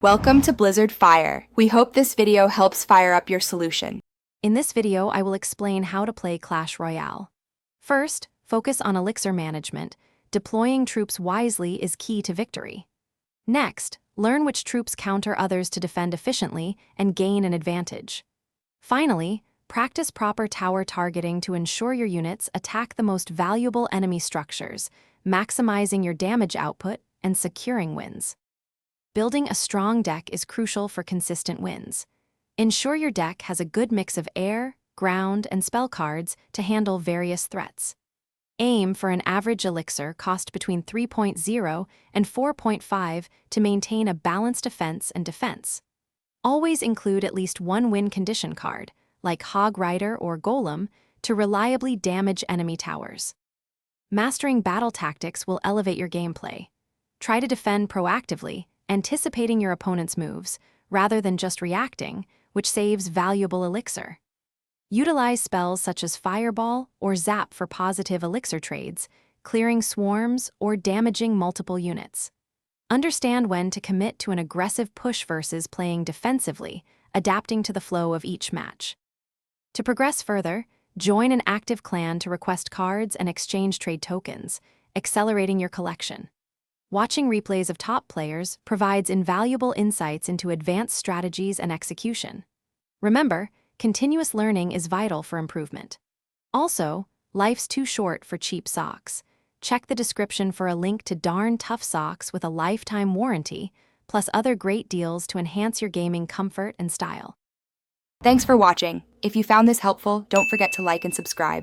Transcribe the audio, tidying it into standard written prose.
Welcome to Blizzard Fire. We hope this video helps fire up your solution. In this video, I will explain how to play Clash Royale. First, focus on elixir management. Deploying troops wisely is key to victory. Next, learn which troops counter others to defend efficiently and gain an advantage. Finally, practice proper tower targeting to ensure your units attack the most valuable enemy structures, maximizing your damage output and securing wins. Building a strong deck is crucial for consistent wins. Ensure your deck has a good mix of air, ground, and spell cards to handle various threats. Aim for an average elixir cost between 3.0 and 4.5 to maintain a balanced offense and defense. Always include at least one win condition card, like Hog Rider or Golem, to reliably damage enemy towers. Mastering battle tactics will elevate your gameplay. Try to defend proactively, anticipating your opponent's moves, rather than just reacting, which saves valuable elixir. Utilize spells such as Fireball or Zap for positive elixir trades, clearing swarms or damaging multiple units. Understand when to commit to an aggressive push versus playing defensively, adapting to the flow of each match. To progress further, join an active clan to request cards and exchange trade tokens, accelerating your collection. Watching replays of top players provides invaluable insights into advanced strategies and execution. Remember, continuous learning is vital for improvement. Also, life's too short for cheap socks. Check the description for a link to darn tough socks with a lifetime warranty, plus other great deals to enhance your gaming comfort and style. Thanks for watching. If you found this helpful, don't forget to like and subscribe.